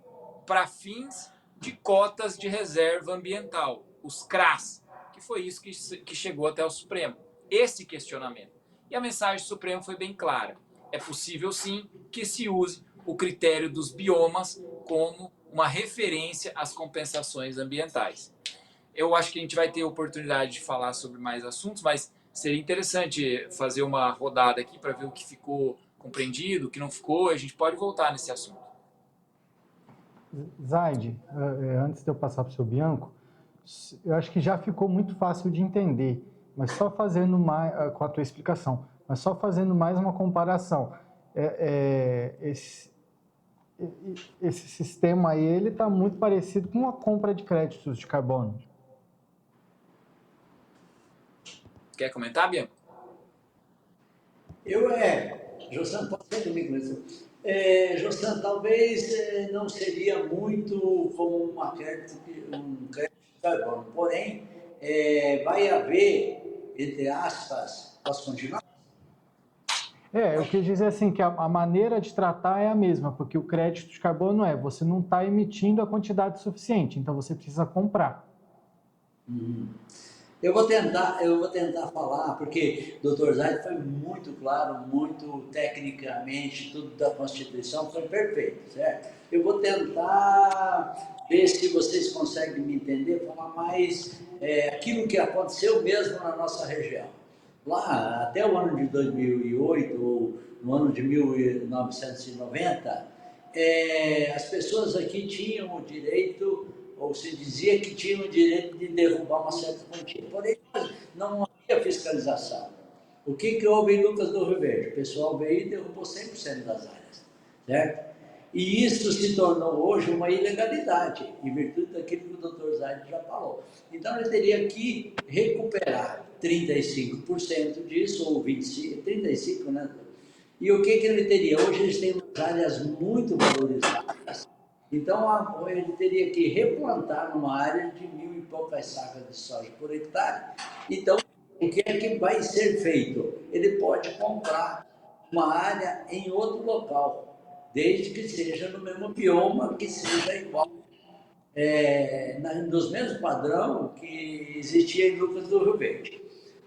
para fins de cotas de reserva ambiental, os CRAS, que foi isso que chegou até o Supremo, esse questionamento. E a mensagem do Supremo foi bem clara. É possível, sim, que se use o critério dos biomas como uma referência às compensações ambientais. Eu acho que a gente vai ter oportunidade de falar sobre mais assuntos, mas seria interessante fazer uma rodada aqui para ver o que ficou compreendido, o que não ficou, e a gente pode voltar nesse assunto. Zaide, antes de eu passar para o seu Bianco, eu acho que já ficou muito fácil de entender, mas só fazendo mais, com a tua explicação, mas só fazendo mais uma comparação. Esse sistema aí, ele está muito parecido com a compra de créditos de carbono. Quer comentar, Bianco? Jossan, pode ser comigo mesmo. Jossan, talvez não seria muito como um crédito de carbono, porém, vai haver, entre aspas, posso continuar? Eu quis dizer assim, que a maneira de tratar é a mesma, porque o crédito de carbono você não está emitindo a quantidade suficiente, então você precisa comprar. Eu vou tentar falar, porque o Dr. Zaid foi muito claro, muito tecnicamente, tudo da Constituição foi perfeito, certo? Eu vou tentar ver se vocês conseguem me entender, falar mais aquilo que aconteceu mesmo na nossa região. Lá, até o ano de 2008, ou no ano de 1990, as pessoas aqui tinham o direito, ou se dizia que tinham o direito de derrubar uma certa quantia. Porém, não havia fiscalização. O que houve em Lucas do Rio Verde? O pessoal veio e derrubou 100% das áreas, certo? E isso se tornou hoje uma ilegalidade, em virtude daquilo que o Dr. Zaid já falou. Então, ele teria que recuperar 35% disso, ou 25%, 35%, né? E o que ele teria? Hoje eles têm áreas muito valorizadas, então ele teria que replantar numa área de 1.000 e poucas sacas de soja por hectare. Então, o que é que vai ser feito? Ele pode comprar uma área em outro local, desde que seja no mesmo bioma, que seja igual, nos mesmos padrão que existia em Lucas do Rio Verde.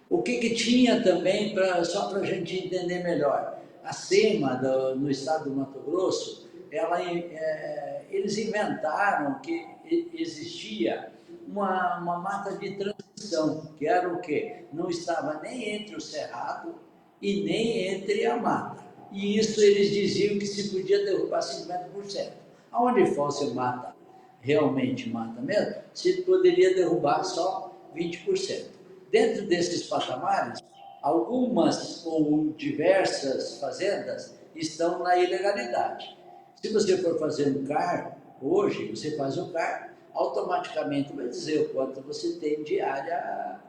O que tinha também, só para a gente entender melhor, a SEMA, no estado do Mato Grosso, eles inventaram que existia uma mata de transição, que era o quê? Não estava nem entre o cerrado e nem entre a mata. E isso eles diziam que se podia derrubar 50%. Aonde fosse mata, realmente mata mesmo, se poderia derrubar só 20%. dentro desses patamares, algumas ou diversas fazendas estão na ilegalidade. Se você for fazer um CAR, hoje você faz o CAR, automaticamente vai dizer o quanto você tem de área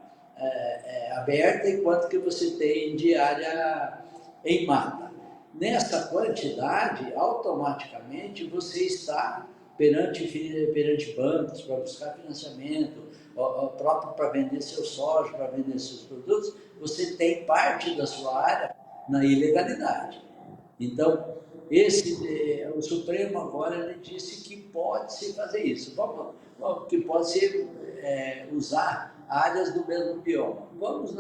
aberta e quanto que você tem de área em mata. Nessa quantidade, automaticamente você está perante bancos para buscar financiamento, próprio para vender seu soja, para vender seus produtos, você tem parte da sua área na ilegalidade. Então, o Supremo agora ele disse que pode-se fazer isso, que pode-se usar áreas do mesmo bioma. Vamos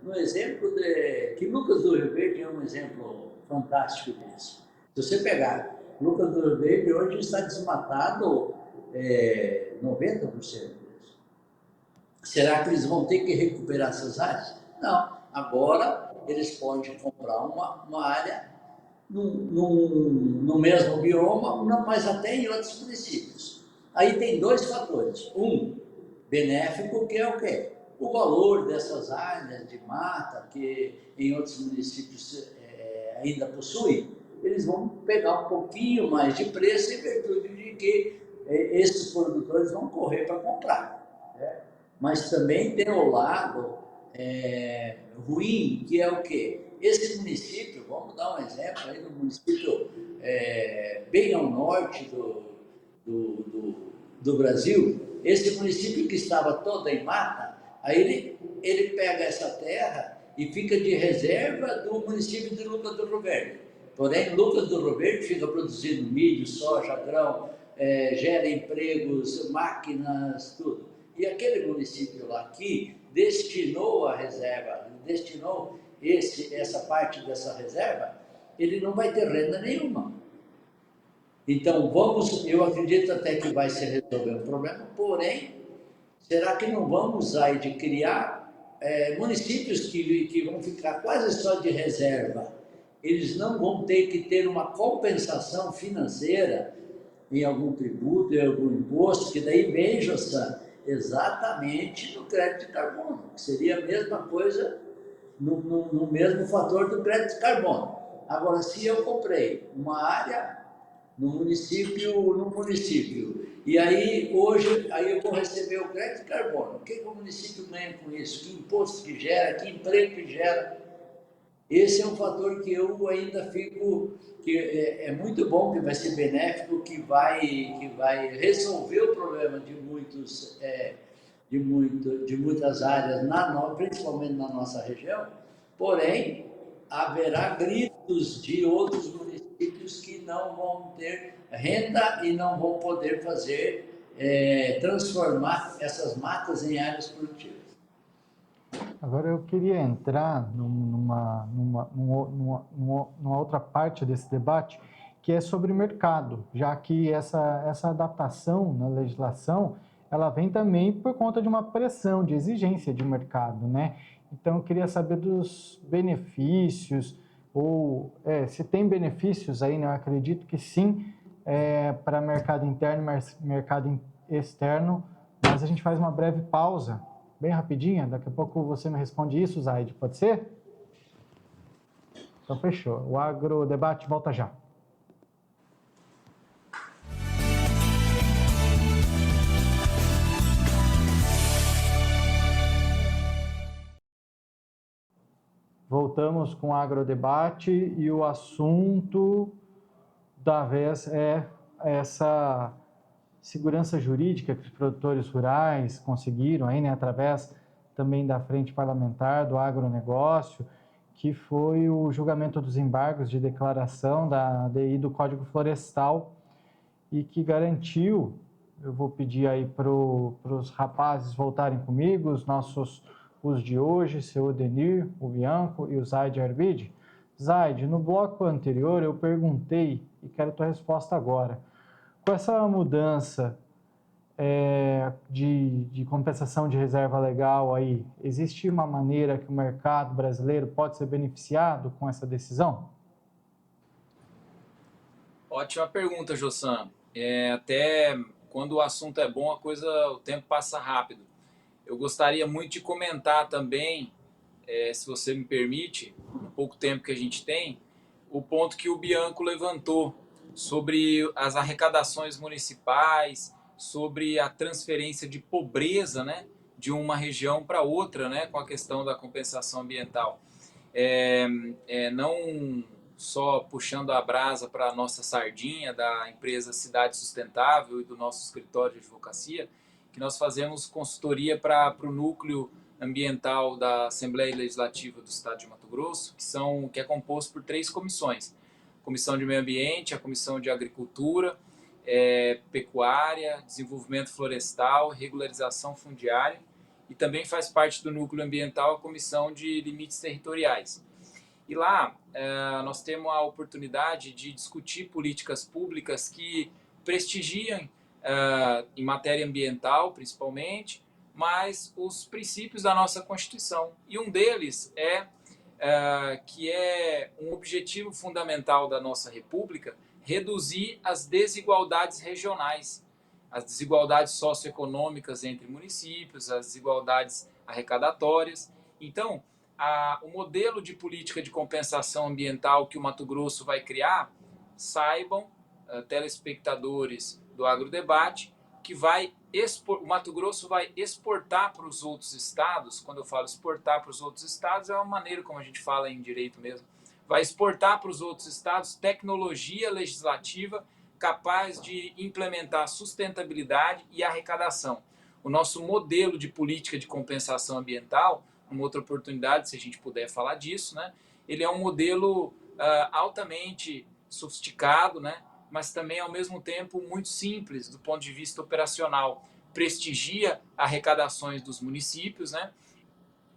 no exemplo que Lucas do Rio Verde é um exemplo fantástico disso. Se você pegar Lucas do Rio Verde, hoje está desmatado 90% disso. Será que eles vão ter que recuperar essas áreas? Não. Agora, eles podem comprar uma área no mesmo bioma, mas até em outros municípios. Aí tem dois fatores. Um, benéfico, que é o quê? O valor dessas áreas de mata, que em outros municípios ainda possuem, eles vão pegar um pouquinho mais de preço em virtude de que esses produtores vão correr para comprar. Né? Mas também tem o lado ruim, que é o quê? Esse município, vamos dar um exemplo aí do município bem ao norte do Brasil, esse município que estava todo em mata, aí ele pega essa terra e fica de reserva do município de Lucas do Rio Verde. Porém, Lucas do Rio Verde fica produzindo milho, soja, grão, gera empregos, máquinas, tudo. E aquele município lá que destinou a reserva, destinou essa parte dessa reserva, ele não vai ter renda nenhuma. Então, eu acredito até que vai se resolver o problema, porém, será que não vamos aí de criar municípios que vão ficar quase só de reserva? Eles não vão ter que ter uma compensação financeira em algum tributo, em algum imposto, que daí vem, Jossan, exatamente no crédito de carbono, que seria a mesma coisa no mesmo fator do crédito de carbono. Agora, se eu comprei uma área no município, e aí hoje eu vou receber o crédito de carbono, o que o município ganha com isso? Que imposto que gera? Que emprego que gera? Esse é um fator que eu ainda fico, que é muito bom, que vai ser benéfico, que vai resolver o problema de muitas áreas, principalmente na nossa região, porém, haverá gritos de outros municípios que não vão ter renda e não vão poder transformar essas matas em áreas produtivas. Agora eu queria entrar numa outra parte desse debate, que é sobre mercado, já que essa adaptação na legislação, ela vem também por conta de uma pressão, de exigência de mercado, né? Então eu queria saber dos benefícios, ou se tem benefícios aí, né? Eu acredito que sim, para mercado interno e mercado externo, mas a gente faz uma breve pausa, bem rapidinha, daqui a pouco você me responde isso, Zaid, pode ser? Então fechou. O Agrodebate volta já. Voltamos com o Agrodebate e o assunto da vez é essa segurança jurídica que os produtores rurais conseguiram aí, né, através também da frente parlamentar do agronegócio, que foi o julgamento dos embargos de declaração da ADI do Código Florestal e que garantiu, eu vou pedir aí para os rapazes voltarem comigo, os de hoje, seu Odenir, o Bianco e o Zaid Arvide. Zaid, no bloco anterior eu perguntei e quero a tua resposta agora. Com essa mudança de compensação de reserva legal aí, existe uma maneira que o mercado brasileiro pode ser beneficiado com essa decisão? Ótima pergunta, Jossan. Até quando o assunto é bom, o tempo passa rápido. eu gostaria muito de comentar também, se você me permite, no pouco tempo que a gente tem, o ponto que o Bianco levantou sobre as arrecadações municipais, sobre a transferência de pobreza, né, de uma região para outra, né, com a questão da compensação ambiental. Não só puxando a brasa para a nossa sardinha da empresa Cidade Sustentável e do nosso escritório de advocacia, que nós fazemos consultoria para o núcleo ambiental da Assembleia Legislativa do Estado de Mato Grosso, que é composto por 3 comissões: Comissão de Meio Ambiente, a Comissão de Agricultura, Pecuária, Desenvolvimento Florestal, Regularização Fundiária, e também faz parte do núcleo ambiental a Comissão de Limites Territoriais. E lá nós temos a oportunidade de discutir políticas públicas que prestigiam, em matéria ambiental principalmente, mas os princípios da nossa Constituição. E um deles que é um objetivo fundamental da nossa República, reduzir as desigualdades regionais, as desigualdades socioeconômicas entre municípios, as desigualdades arrecadatórias. Então, o modelo de política de compensação ambiental que o Mato Grosso vai criar, saibam, telespectadores do Agrodebate, que o Mato Grosso vai exportar para os outros estados. Quando eu falo exportar para os outros estados, é uma maneira como a gente fala em direito mesmo. Vai exportar para os outros estados tecnologia legislativa capaz de implementar sustentabilidade e arrecadação. O nosso modelo de política de compensação ambiental, uma outra oportunidade, se a gente puder falar disso, né? Ele é um modelo altamente sofisticado, né? Mas também, ao mesmo tempo, muito simples do ponto de vista operacional. Prestigia arrecadações dos municípios, né?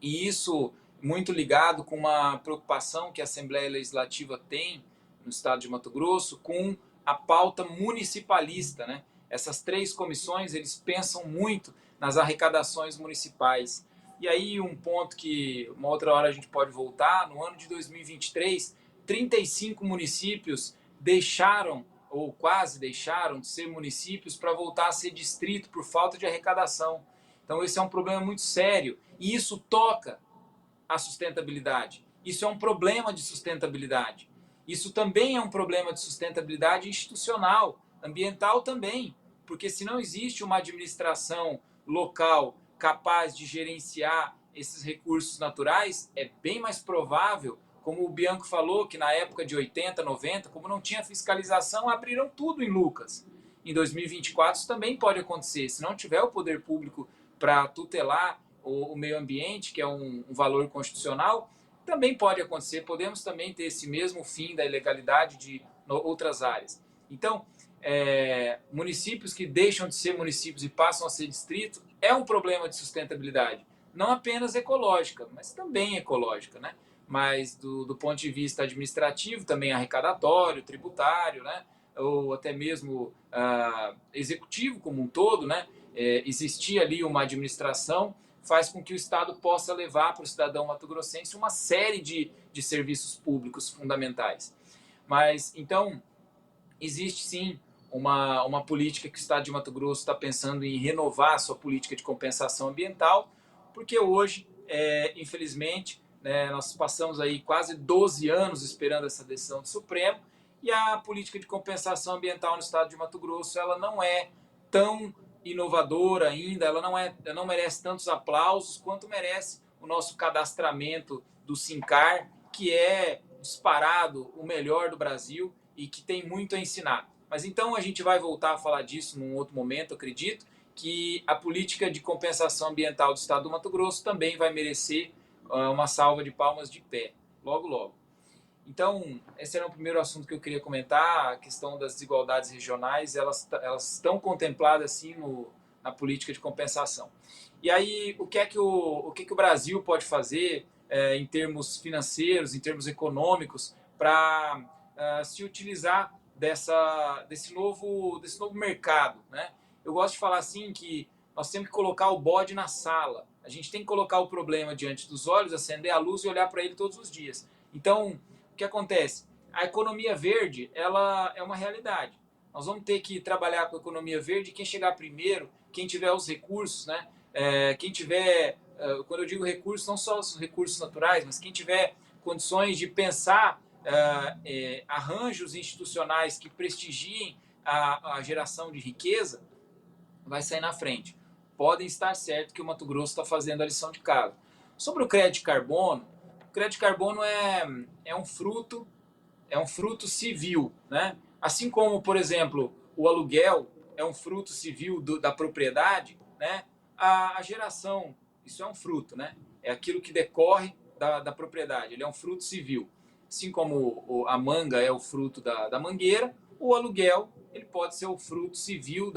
E isso muito ligado com uma preocupação que a Assembleia Legislativa tem no estado de Mato Grosso com a pauta municipalista, né? Essas 3 comissões, eles pensam muito nas arrecadações municipais. E aí um ponto que uma outra hora a gente pode voltar, no ano de 2023, 35 municípios deixaram ou quase deixaram de ser municípios para voltar a ser distrito por falta de arrecadação. Então esse é um problema muito sério e isso toca a sustentabilidade. Isso é um problema de sustentabilidade. Isso também é um problema de sustentabilidade institucional, ambiental também, porque se não existe uma administração local capaz de gerenciar esses recursos naturais, é bem mais provável, como o Bianco falou, que na época de 80, 90, como não tinha fiscalização, abriram tudo em Lucas. Em 2024 isso também pode acontecer. Se não tiver o poder público para tutelar o meio ambiente, que é um valor constitucional, também pode acontecer. Podemos também ter esse mesmo fim da ilegalidade de outras áreas. Então, municípios que deixam de ser municípios e passam a ser distritos é um problema de sustentabilidade. Não apenas ecológica, mas também ecológica, né? Mas do ponto de vista administrativo, também arrecadatório, tributário, né? Ou até mesmo executivo como um todo, né? Existir ali uma administração faz com que o Estado possa levar para o cidadão mato-grossense uma série de serviços públicos fundamentais. Mas, então, existe sim uma política que o Estado de Mato Grosso está pensando em renovar a sua política de compensação ambiental, porque hoje, infelizmente, né, nós passamos aí quase 12 anos esperando essa decisão do Supremo e a política de compensação ambiental no Estado de Mato Grosso ela não é tão inovadora ainda, ela não merece tantos aplausos quanto merece o nosso cadastramento do SINCAR, que é disparado o melhor do Brasil e que tem muito a ensinar. Mas então a gente vai voltar a falar disso num outro momento, acredito, que a política de compensação ambiental do Estado do Mato Grosso também vai merecer uma salva de palmas de pé, logo, logo. Então, esse era o primeiro assunto que eu queria comentar, a questão das desigualdades regionais, elas estão contempladas, sim, na política de compensação. E aí, o que o Brasil pode fazer em termos financeiros, em termos econômicos, para se utilizar desse novo mercado, né? Eu gosto de falar assim que nós temos que colocar o bode na sala. A gente tem que colocar o problema diante dos olhos, acender a luz e olhar para ele todos os dias. Então, o que acontece? A economia verde, ela é uma realidade. Nós vamos ter que trabalhar com a economia verde. Quem chegar primeiro, quem tiver os recursos, né, quem tiver, quando eu digo recursos, não só os recursos naturais, mas quem tiver condições de pensar arranjos institucionais que prestigiem a geração de riqueza, vai sair na frente. Podem estar certo que o Mato Grosso está fazendo a lição de casa. Sobre o crédito de carbono, o crédito de carbono é um fruto civil, né? Assim como, por exemplo, o aluguel é um fruto civil da propriedade, né? A geração, isso é um fruto, né? É aquilo que decorre da propriedade, ele é um fruto civil. Assim como a manga é o fruto da mangueira, o aluguel ele pode ser o fruto civil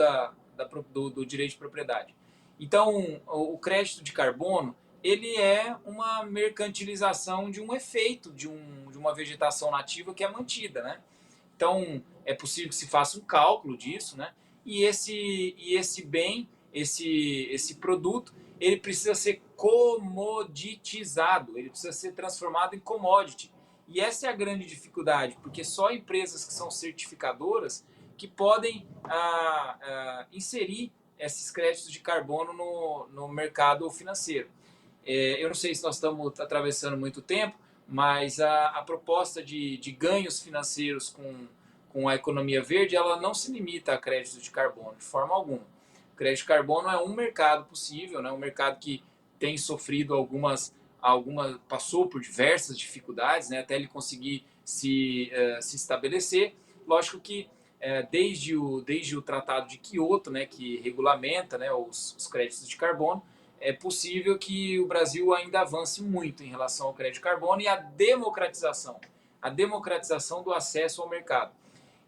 do direito de propriedade. Então, o crédito de carbono ele é uma mercantilização de um efeito de uma vegetação nativa que é mantida, né? Então, é possível que se faça um cálculo disso, né? E esse bem, esse produto, ele precisa ser comoditizado, ele precisa ser transformado em commodity. E essa é a grande dificuldade, porque só empresas que são certificadoras que podem inserir esses créditos de carbono no mercado financeiro. Eu não sei se nós estamos atravessando muito tempo, mas a proposta de ganhos financeiros com a economia verde, ela não se limita a crédito de carbono, de forma alguma. O crédito de carbono é um mercado possível, né? Um mercado que tem sofrido passou por diversas dificuldades, né? Até ele conseguir se estabelecer. Lógico que desde o Tratado de Quioto, né, que regulamenta, né, os créditos de carbono, é possível que o Brasil ainda avance muito em relação ao crédito de carbono e a democratização do acesso ao mercado.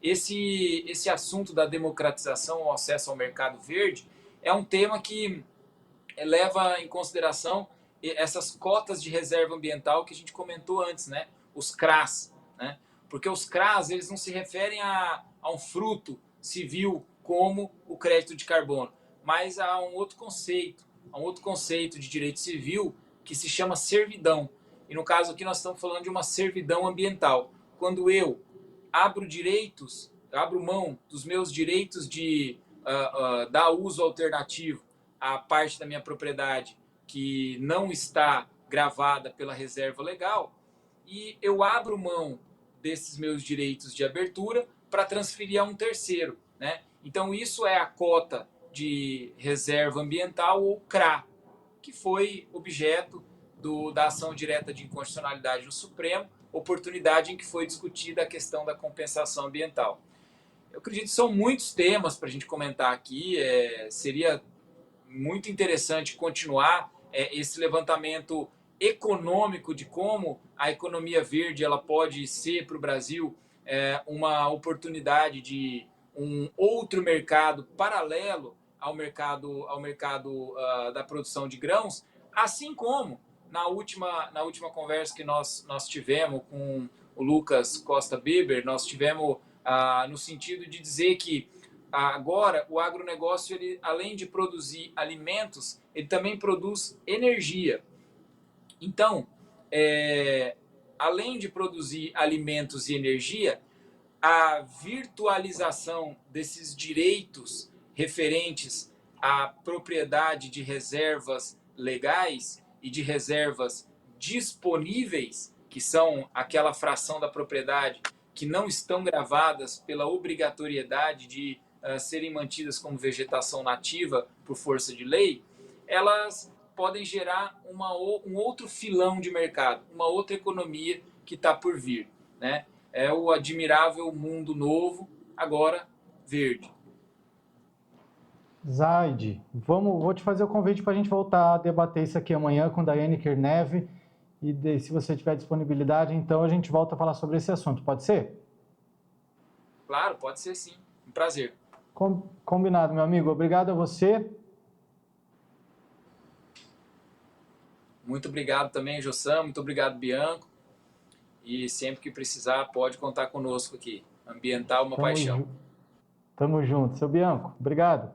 Esse assunto da democratização ao acesso ao mercado verde é um tema que leva em consideração essas cotas de reserva ambiental que a gente comentou antes, né? Os CRAs, né? Porque os CRAs eles não se referem a um fruto civil como o crédito de carbono, mas a um outro conceito de direito civil que se chama servidão. E no caso aqui nós estamos falando de uma servidão ambiental. Quando eu abro mão dos meus direitos de dar uso alternativo à parte da minha propriedade que não está gravada pela reserva legal, e eu abro mão desses meus direitos de abertura para transferir a um terceiro, né? Então isso é a cota de reserva ambiental, ou CRA, que foi objeto da ação direta de inconstitucionalidade no Supremo, oportunidade em que foi discutida a questão da compensação ambiental. Eu acredito que são muitos temas para a gente comentar aqui, seria muito interessante continuar esse levantamento econômico de como a economia verde ela pode ser para o Brasil uma oportunidade de um outro mercado paralelo ao mercado da produção de grãos, assim como na última conversa que nós tivemos com o Lucas Costa Biber, nós tivemos no sentido de dizer que agora o agronegócio, ele, além de produzir alimentos, ele também produz energia. Então, além de produzir alimentos e energia, a virtualização desses direitos referentes à propriedade de reservas legais e de reservas disponíveis, que são aquela fração da propriedade que não estão gravadas pela obrigatoriedade de serem mantidas como vegetação nativa por força de lei, elas podem gerar um outro filão de mercado, uma outra economia que está por vir, né? É o admirável mundo novo, agora verde. Zaide, vou te fazer o convite para a gente voltar a debater isso aqui amanhã com Daiane Kirnev, e se você tiver disponibilidade, então a gente volta a falar sobre esse assunto, pode ser? Claro, pode ser sim, um prazer. Combinado, meu amigo, obrigado a você. Muito obrigado também, Jossam, muito obrigado, Bianco. E sempre que precisar, pode contar conosco aqui. Ambiental, uma paixão. Tamo junto. Seu Bianco, obrigado.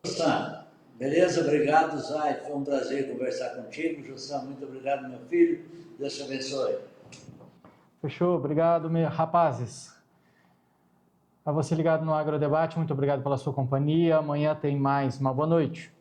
Jussam, beleza? Obrigado, Zay. Foi um prazer conversar contigo. Jussam, muito obrigado, meu filho. Deus te abençoe. Fechou. Obrigado, rapazes. A você ligado no Agrodebate, muito obrigado pela sua companhia. Amanhã tem mais. Uma boa noite.